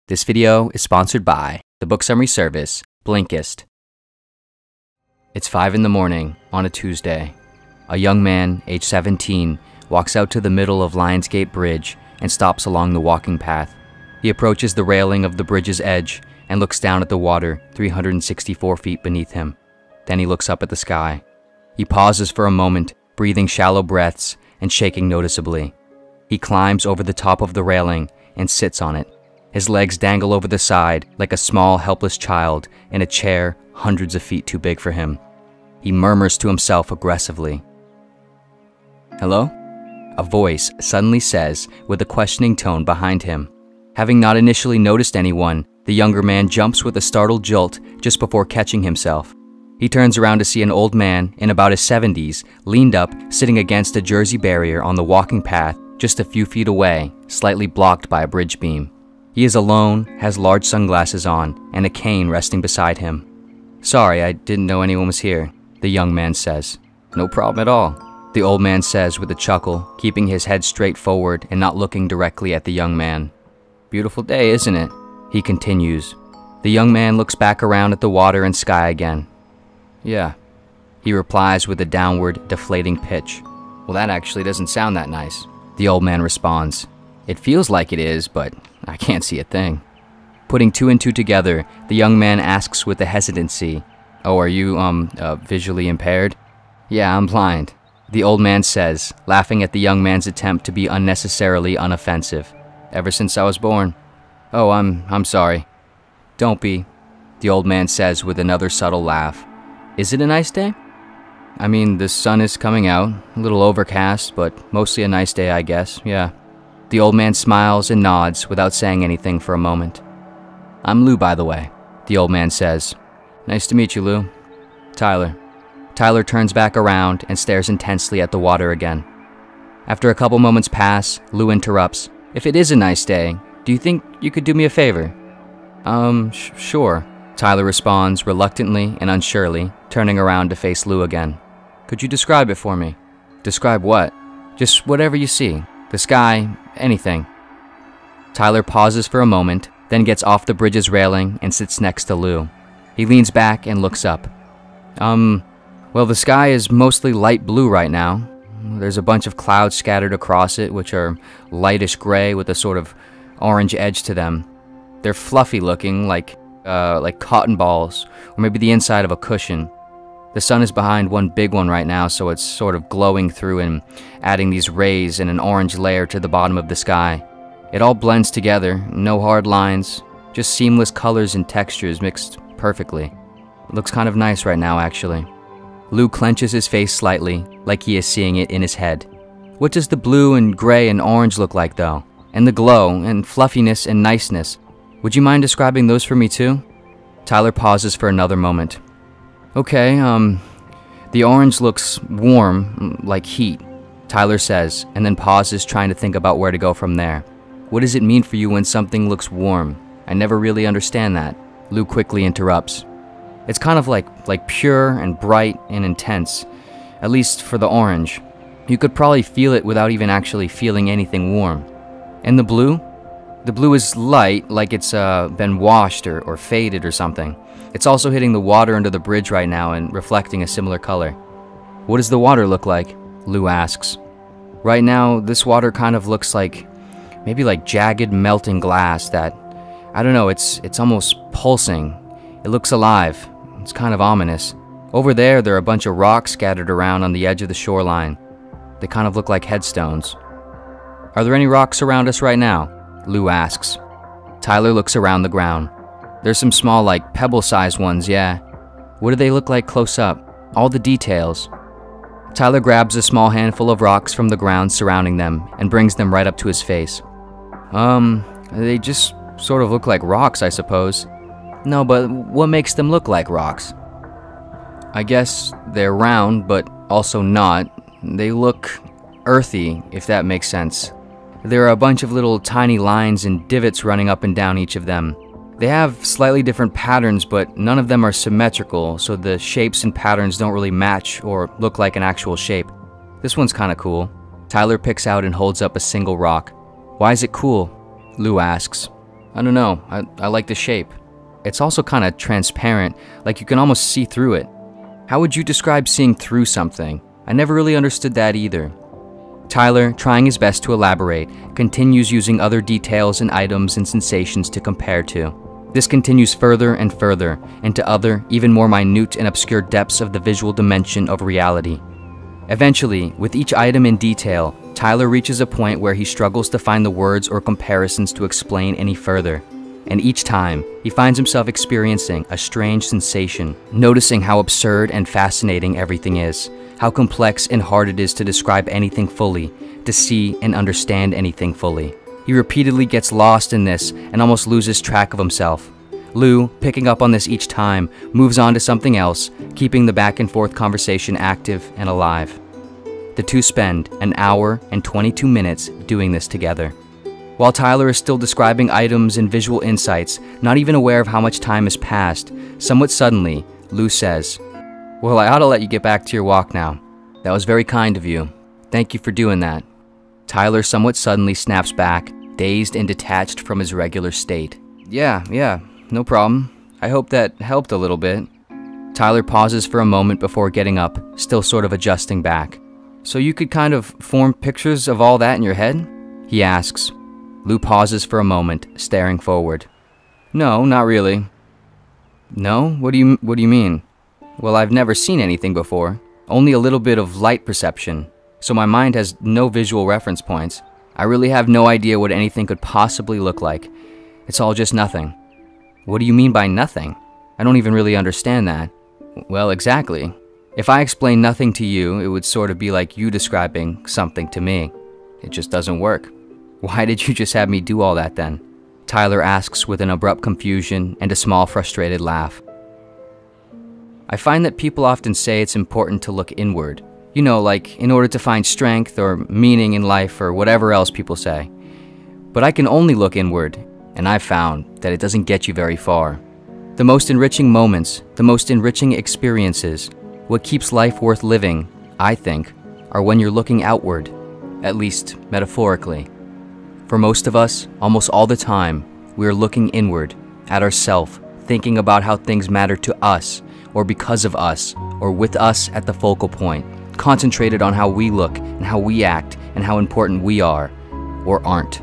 This video is sponsored by the book summary service, Blinkist. It's 5 in the morning on a Tuesday. A young man, age 17, walks out to the middle of Lionsgate Bridge and stops along the walking path. He approaches the railing of the bridge's edge and looks down at the water 364 feet beneath him. Then he looks up at the sky. He pauses for a moment, breathing shallow breaths and shaking noticeably. He climbs over the top of the railing and sits on it. His legs dangle over the side like a small, helpless child in a chair hundreds of feet too big for him. He murmurs to himself aggressively. "Hello?" a voice suddenly says with a questioning tone behind him. Having not initially noticed anyone, the younger man jumps with a startled jolt just before catching himself. He turns around to see an old man in about his 70s, leaned up, sitting against a Jersey barrier on the walking path just a few feet away, slightly blocked by a bridge beam. He is alone, has large sunglasses on, and a cane resting beside him. "Sorry, I didn't know anyone was here," the young man says. "No problem at all," the old man says with a chuckle, keeping his head straight forward and not looking directly at the young man. "Beautiful day, isn't it?" he continues. The young man looks back around at the water and sky again. "Yeah," he replies with a downward, deflating pitch. "Well, that actually doesn't sound that nice," the old man responds. "It feels like it is, but I can't see a thing." Putting two and two together, the young man asks with a hesitancy, "Oh, are you, visually impaired?" "Yeah, I'm blind," the old man says, laughing at the young man's attempt to be unnecessarily unoffensive. "Ever since I was born." "Oh, I'm sorry." "Don't be," the old man says with another subtle laugh. "Is it a nice day?" "I mean, the sun is coming out, a little overcast, but mostly a nice day, I guess, yeah." The old man smiles and nods without saying anything for a moment. "I'm Lou, by the way," the old man says. "Nice to meet you, Lou." "Tyler." Tyler turns back around and stares intensely at the water again. After a couple moments pass, Lou interrupts. "If it is a nice day, do you think you could do me a favor?" Sure," Tyler responds reluctantly and unsurely, turning around to face Lou again. "Could you describe it for me?" "Describe what?" "Just whatever you see. The sky, anything." Tyler pauses for a moment, then gets off the bridge's railing and sits next to Lou. He leans back and looks up. Well, the sky is mostly light blue right now. There's a bunch of clouds scattered across it, which are lightish gray with a sort of orange edge to them. They're fluffy looking, like cotton balls, or maybe the inside of a cushion. The sun is behind one big one right now, so it's sort of glowing through and adding these rays and an orange layer to the bottom of the sky. It all blends together, no hard lines, just seamless colors and textures mixed perfectly. It looks kind of nice right now, actually. Lou clenches his face slightly, like he is seeing it in his head. What does the blue and gray and orange look like, though? And the glow and fluffiness and niceness? Would you mind describing those for me, too? Tyler pauses for another moment. "Okay, the orange looks warm, like heat," Tyler says, and then pauses trying to think about where to go from there. "What does it mean for you when something looks warm? I never really understand that," Lou quickly interrupts. "It's kind of like pure and bright and intense, at least for the orange. You could probably feel it without even actually feeling anything warm. And the blue? The blue is light, like it's been washed or faded or something. It's also hitting the water under the bridge right now and reflecting a similar color." "What does the water look like?" Lou asks. "Right now, this water kind of looks like, maybe like jagged melting glass that, I don't know, it's almost pulsing. It looks alive. It's kind of ominous. Over there are a bunch of rocks scattered around on the edge of the shoreline. They kind of look like headstones." "Are there any rocks around us right now?" Lou asks. Tyler looks around the ground. "There's some small, like pebble-sized ones, yeah." "What do they look like close up? All the details." Tyler grabs a small handful of rocks from the ground surrounding them and brings them right up to his face. They just sort of look like rocks, I suppose." "No, but what makes them look like rocks?" "I guess they're round, but also not. They look earthy, if that makes sense. There are a bunch of little tiny lines and divots running up and down each of them. They have slightly different patterns, but none of them are symmetrical, so the shapes and patterns don't really match or look like an actual shape. This one's kinda cool." Tyler picks out and holds up a single rock. "Why is it cool?" Lou asks. I don't know, I like the shape. It's also kind of transparent, like you can almost see through it. How would you describe seeing through something? I never really understood that either. Tyler, trying his best to elaborate, continues using other details and items and sensations to compare to. This continues further and further into other, even more minute and obscure depths of the visual dimension of reality. Eventually, with each item in detail, Tyler reaches a point where he struggles to find the words or comparisons to explain any further. And each time, he finds himself experiencing a strange sensation, noticing how absurd and fascinating everything is, how complex and hard it is to describe anything fully, to see and understand anything fully. He repeatedly gets lost in this and almost loses track of himself. Lou, picking up on this each time, moves on to something else, keeping the back and forth conversation active and alive. The two spend an hour and 22 minutes doing this together. While Tyler is still describing items and visual insights, not even aware of how much time has passed, somewhat suddenly, Lou says, "Well, I ought to let you get back to your walk now. That was very kind of you. Thank you for doing that." Tyler somewhat suddenly snaps back, dazed and detached from his regular state. Yeah, no problem. I hope that helped a little bit." Tyler pauses for a moment before getting up, still sort of adjusting back. "So you could kind of form pictures of all that in your head?" he asks. Lou pauses for a moment, staring forward. "No, not really." "No? What do you mean?" "Well, I've never seen anything before. Only a little bit of light perception. So my mind has no visual reference points. I really have no idea what anything could possibly look like. It's all just nothing." "What do you mean by nothing? I don't even really understand that." "Well, exactly. If I explain nothing to you, it would sort of be like you describing something to me. It just doesn't work." "Why did you just have me do all that then?" Tyler asks with an abrupt confusion and a small frustrated laugh. "I find that people often say it's important to look inward. You know, like in order to find strength or meaning in life or whatever else people say. But I can only look inward, and I've found that it doesn't get you very far. The most enriching moments, the most enriching experiences, what keeps life worth living, I think, are when you're looking outward, at least metaphorically. For most of us, almost all the time, we are looking inward, at ourselves, thinking about how things matter to us, or because of us, or with us at the focal point, concentrated on how we look and how we act and how important we are, or aren't.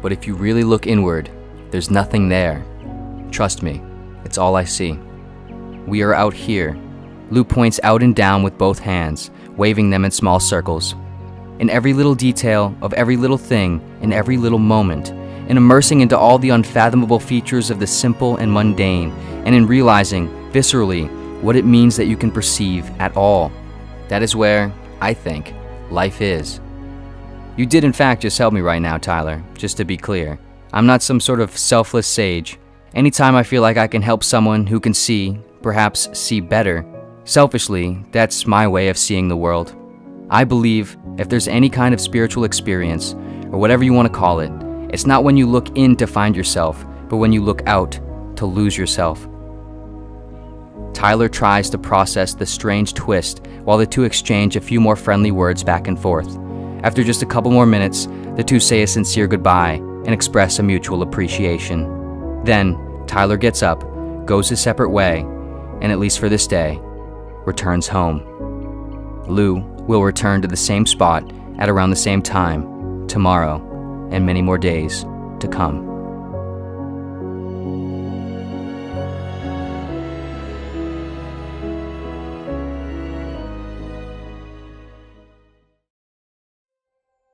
But if you really look inward, there's nothing there. Trust me, it's all I see. We are out here." Lou points out and down with both hands, waving them in small circles. "In every little detail of every little thing, in every little moment, in immersing into all the unfathomable features of the simple and mundane, and in realizing, viscerally, what it means that you can perceive at all. That is where, I think, life is." You did in fact just help me right now, Tyler, just to be clear. I'm not some sort of selfless sage. Anytime I feel like I can help someone who can see, perhaps see better, selfishly, that's my way of seeing the world. I believe if there's any kind of spiritual experience, or whatever you want to call it, it's not when you look in to find yourself, but when you look out to lose yourself. Tyler tries to process the strange twist while the two exchange a few more friendly words back and forth. After just a couple more minutes, the two say a sincere goodbye and express a mutual appreciation. Then, Tyler gets up, goes his separate way, and at least for this day, returns home. Lou will return to the same spot at around the same time, tomorrow, and many more days to come.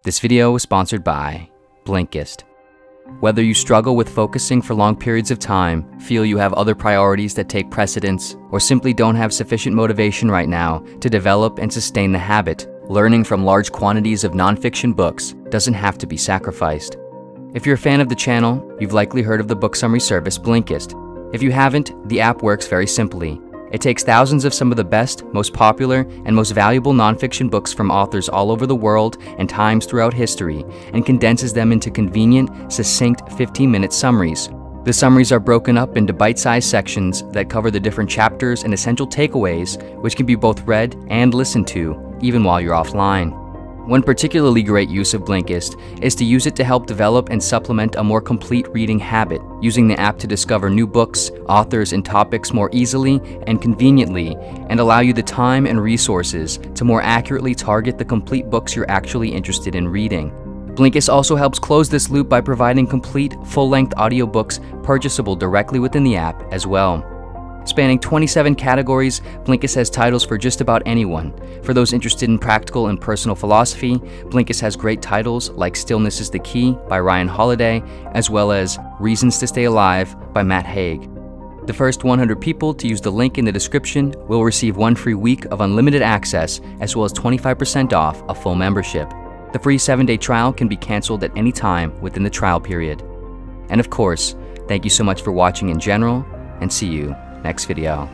This video was sponsored by Blinkist. Whether you struggle with focusing for long periods of time, feel you have other priorities that take precedence, or simply don't have sufficient motivation right now to develop and sustain the habit, learning from large quantities of nonfiction books doesn't have to be sacrificed. If you're a fan of the channel, you've likely heard of the book summary service Blinkist. If you haven't, the app works very simply. It takes thousands of some of the best, most popular, and most valuable nonfiction books from authors all over the world and times throughout history and condenses them into convenient, succinct 15-minute summaries. The summaries are broken up into bite-sized sections that cover the different chapters and essential takeaways, which can be both read and listened to, even while you're offline. One particularly great use of Blinkist is to use it to help develop and supplement a more complete reading habit, using the app to discover new books, authors, and topics more easily and conveniently, and allow you the time and resources to more accurately target the complete books you're actually interested in reading. Blinkist also helps close this loop by providing complete, full-length audiobooks purchasable directly within the app as well. Spanning 27 categories, Blinkist has titles for just about anyone. For those interested in practical and personal philosophy, Blinkist has great titles like Stillness is the Key by Ryan Holiday, as well as Reasons to Stay Alive by Matt Haig. The first 100 people to use the link in the description will receive 1 free week of unlimited access, as well as 25% off a full membership. The free 7-day trial can be canceled at any time within the trial period. And of course, thank you so much for watching in general, and see you next video.